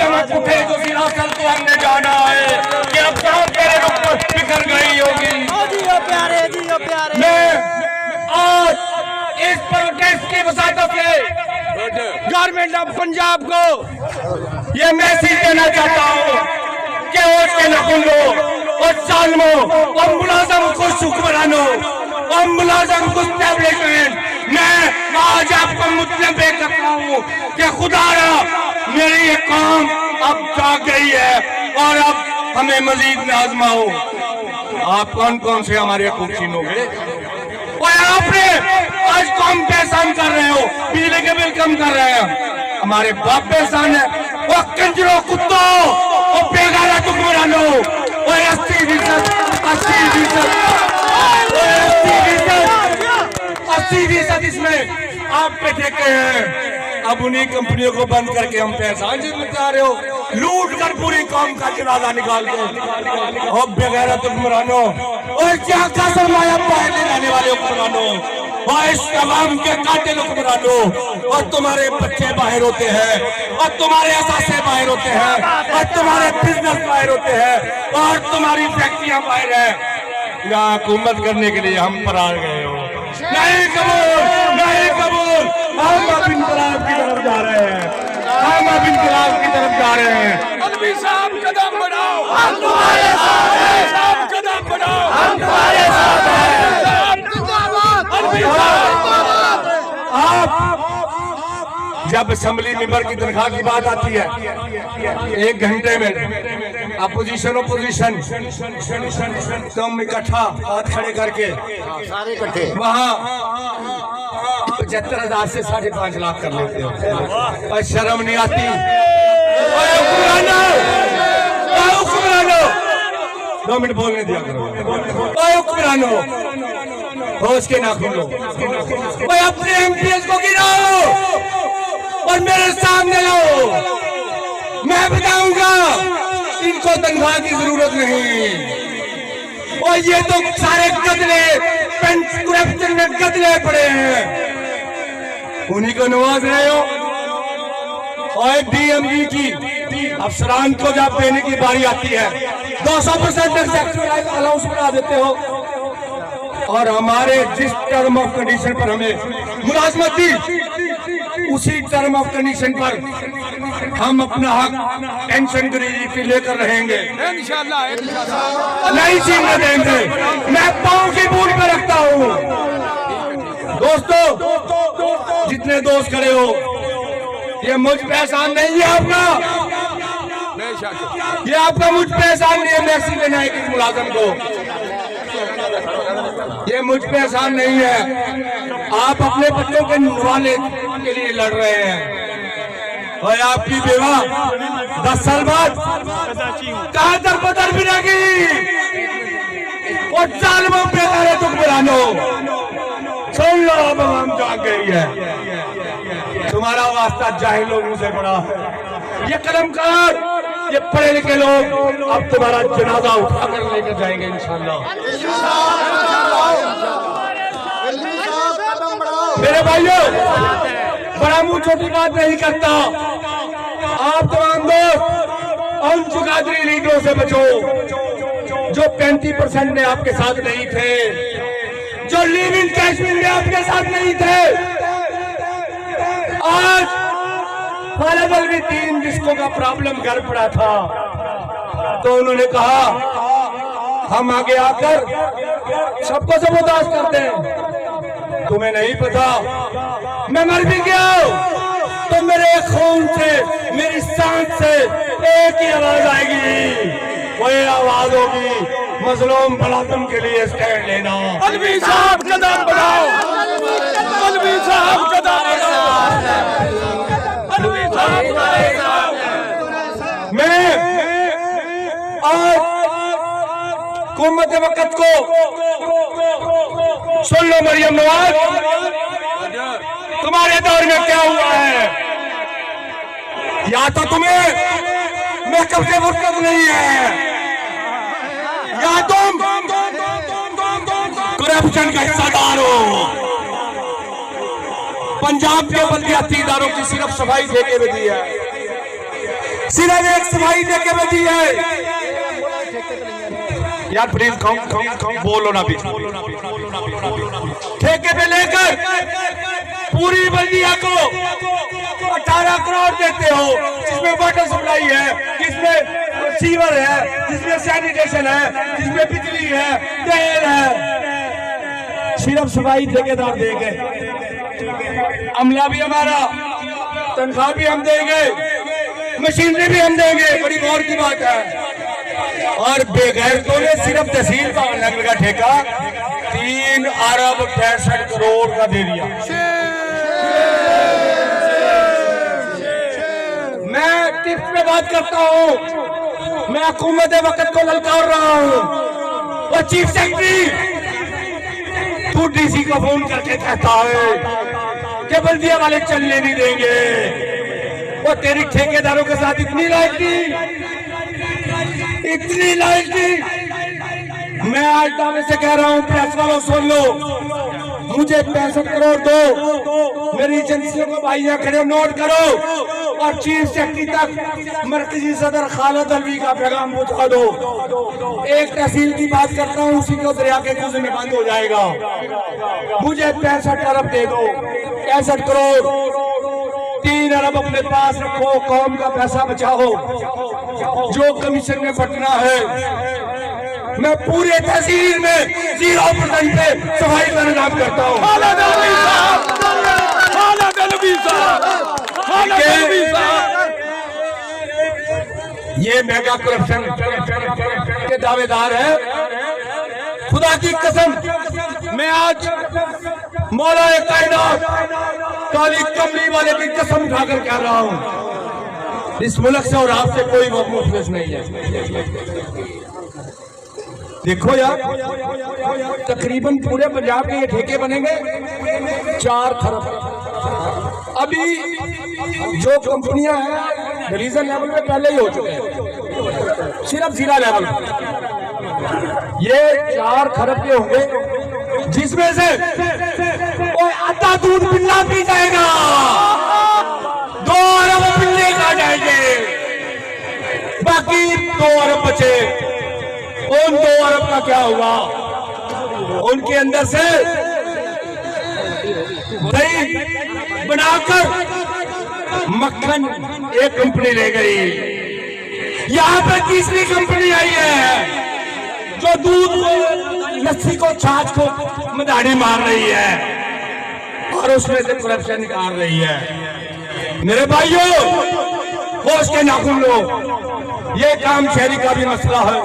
चमक उठे जो सिरासल को हमने जाना है कि अब शाम तेरे रुख पर बिखर गई होगी। मैं आज इस प्रोटेस्ट की वसातत से गवर्नमेंट ऑफ पंजाब को ये मैसेज देना चाहता हूँ कि होश के नखुन लो और जालिमों और मुलाजम को हुक्मरानों और मुलाजम को एस्टेब्लिशमेंट, मैं आज आपको मुतलब करता हूँ कि खुदारा मेरी ये काम अब जाग गई है और अब हमें मजीद में आजमाओ। आप कौन कौन से हमारे हकूक छीनोगे? और आपने आज कौन परेशान कर रहे हो, बिजली के बिल कम कर रहे हैं, हमारे बाप परेशान है। वो कंजरों कुत्तों और बेगारा हुक्मरानों, वो 80% 80% इसमें आप पे ठेके हैं। अब उन्हीं कंपनियों को बंद करके हम पैसा बता रहे हो, लूट कर पूरी कौम का जनाजा निकाल दो। और बेगैरत हुक्मरानों और क्या का सरमाया पाने आने वाले हुक्मरानों और इस तमाम के कातिल हुक्मरानों, और तुम्हारे बच्चे बाहर होते हैं और तुम्हारे असासे बाहर होते हैं और तुम्हारे बिजनेस बाहर होते हैं और तुम्हारी फैक्ट्रियां बाहर है। यहाँ हुकूमत करने के लिए हम पर आ गए हो। नहीं कबूल, नहीं कबूल। हम अब इनकलाब की तरफ जा रहे हैं, हम अब इनकलाब की तरफ जा रहे हैं। अलवी साहब कदम बढ़ाओ, हम तुम्हारे साथ हैं। साहब कदम बढ़ाओ, हम तुम्हारे साथ हैं। अलवी साहब, आप जब असेंबली मेंबर की तनख्वाह की बात आती है, 1 घंटे में अपोजिशन तुम इकट्ठा हाथ खड़े करके सारे इकट्ठे वहाँ 75,000 से 5.5 लाख कर लेते हो और शर्म नहीं आती? 2 मिनट बोलने दिया करो। हुक्मरानों होश के नाखून लो, अपने एमपीएस को गिराओ और मेरे सामने लाओ। मैं बताऊंगा इनको तनख्वाह की जरूरत नहीं। और ये तो सारे गदले करप्शन में गदले पड़े हैं, उन्हीं को नवाज रहे हो। और डीएमजी की अफसरान को जब देने की बारी आती है 200% अलाउंस बढ़ा देते हो, और हमारे जिस टर्म ऑफ कंडीशन पर हमें मुलाजमत दी उसी टर्म ऑफ कंडीशन पर हम अपना हक पेंशन ग्रेजुएटी लेकर रहेंगे इंशाल्लाह। नहीं छीनने देंगे। मैं पाँव की बूट पे रखता हूँ। दोस्तों, जितने दोस्त खड़े हो, ये मुझ पे एहसान नहीं है आपका, ये आपका मुझ पे एहसान नहीं है मैसेज देना है किस मुलाजम को, ये मुझ पे एहसान नहीं है। आप अपने बच्चों के नवाले के लिए लड़ रहे हैं और आपकी बेवा 10 साल बाद कहाँ दरबदर भी रहेगी। और जालिमों पे हुक्मरानों, सुन लो, अब हम जाग गई है। तुम्हारा वास्ता जाहिल लोगों से बड़ा है। ये कलमकार, ये पढ़े लिखे लोग अब तुम्हारा जनाजा उठाकर लेकर जाएंगे इंशाल्लाह। मेरे भाइयों, बड़ा मुंह छोटी बात नहीं करता। आप तमाम दोस्त उन चुकादरी लीडरों से बचो जो 35% में आपके साथ नहीं थे, जो लिव इन कश्मीर में आपके साथ नहीं थे। आज फालबल 3 डिस्को का प्रॉब्लम घर पड़ा था, तो उन्होंने कहा हम आगे आकर सबको जबरदस्त करते हैं। तुम्हें नहीं पता मैं मर भी गया तो मेरे खून से, मेरी सांस से एक ही आवाज आएगी, वही आवाज होगी मजलूम मुलाजिम के लिए स्टैंड लेना। अलवी साहब कदम बढ़ाओ, अलवी साहब कदम बढ़ाओ, अलवी साहब। मैं आज हुकूमत वक्त को सुन लो। मरियम नवाज, तुम्हारे दौर में क्या हुआ है? या तो तुम्हें मेकअप से फुर्सत नहीं है, या तुम करप्शन का हिस्सादार हो। पंजाब के बल्दियाती इदारों की सिर्फ सफाई ठेके में दी है, सिर्फ एक सफाई दे के बची है। यार प्लीज बोलो ना भी। ठेके पे लेकर पूरी बल्दिया को 18 करोड़ देते हो, जिसमें वाटर सप्लाई है, जिसमें सीवर है, जिसमें सैनिटेशन है, जिसमें बिजली है, तेल है। सिर्फ सफाई ठेकेदार देंगे, अमला भी हमारा, तनख्वाह भी हम देंगे, मशीनरी भी हम देंगे। बड़ी गौर की बात है। और बेगैरतों ने सिर्फ तहसील का नगर का ठेका 3 अरब 65 करोड़ का दे दिया। मैं टिप्स पे बात करता हूँ, मैं हुकूमत वक्त को ललकार रहा हूँ। और चीफ सेक्रेटरी तू डीसी को फोन करके कहता है कि बल्दिया वाले चलने नहीं देंगे। वो तेरी ठेकेदारों के साथ इतनी लायकी, इतनी लायकी। मैं आज दावे से कह रहा हूं, प्रेस वालों सुन लो, मुझे 65 करोड़ दो, मेरी एजेंसियों को भाइयां खड़े नोट करो और चीफ सेक्रेटरी तक मरकजी सदर खालिद अलवी का पैगाम पहुंचा दो। एक तहसील की बात करता हूं, उसी को दरिया के कुछ में बंद हो जाएगा। मुझे 65 अरब दे दो, 65 करोड़, 3 अरब अपने पास रखो, कौम का पैसा बचाओ। जो कमीशन में बटना है, मैं पूरे तहसील में 0% पे सफाई का निजाम करता हूँ। ये मेगा करप्शन के दावेदार है। खुदा की कसम, मैं आज मौला कायनात काली कमली वाले की कसम उठाकर कह रहा हूँ, इस मुल्क से और आपसे कोई मुफलिस नहीं है। देखो यार, तकरीबन पूरे पंजाब के ये ठेके बनेंगे 4 खरब। अभी जो कंपनियां हैं डिवीजन लेवल पे पहले ही हो चुके हैं, सिर्फ जिला लेवल पे ये 4 खरब के होंगे, जिसमें से कोई आधा दूध पिल्ला पी जाएगा, 2 अरब पिल्ले खा जाएंगे, बाकी 2 अरब बचे। उन 2 अरब का क्या हुआ? उनके अंदर से दही बनाकर मक्खन एक कंपनी ले गई। यहाँ पे तीसरी कंपनी आई है जो दूध को, लस्सी को, छाछ को मदारी मार रही है और उसमें से करप्शन निकाल रही है। मेरे भाइयों, होश के नाखून लो, ये काम शहरी का भी मसला है।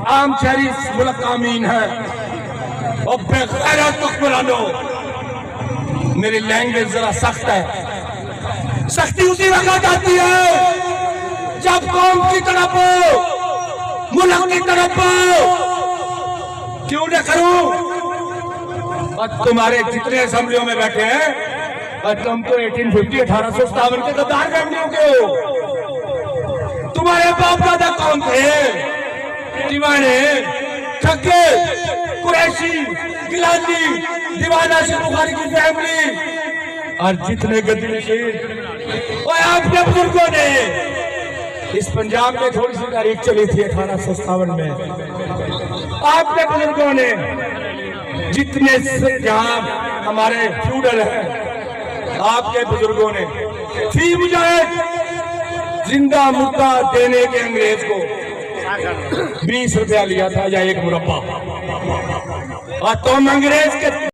आम शहरी मुल्क का अमीन है और बेगैरत हुक्मरानों, मेरी लैंग्वेज जरा सख्त है। सख्ती उसी वक्त आती है जब कौम की तरफ हो, मुल्क की तरफ हो। क्यों न करूं? और तुम्हारे जितने असेंबलियों में बैठे हैं, और तुम तो 1857 के गद्दार फैमिलियों के हो। तुम्हारे बाप दादा कौन थे? दीवाने, ठगे, कुरैशी, गिलानी, दीवाना से बुखारी की फैमिली और जितने गद्दी नशीन। और आपने बुजुर्गों ने इस पंजाब में थोड़ी सी तारीख चली थी 1857 में। आपने बुजुर्गों ने जितने जहां हमारे फ्यूडल है, आपके बुजुर्गों ने फी मुजाहिद जिंदा मुद्दा देने के अंग्रेज को 20 रुपया लिया था या 1 मुरब्बा। और तुम अंग्रेज के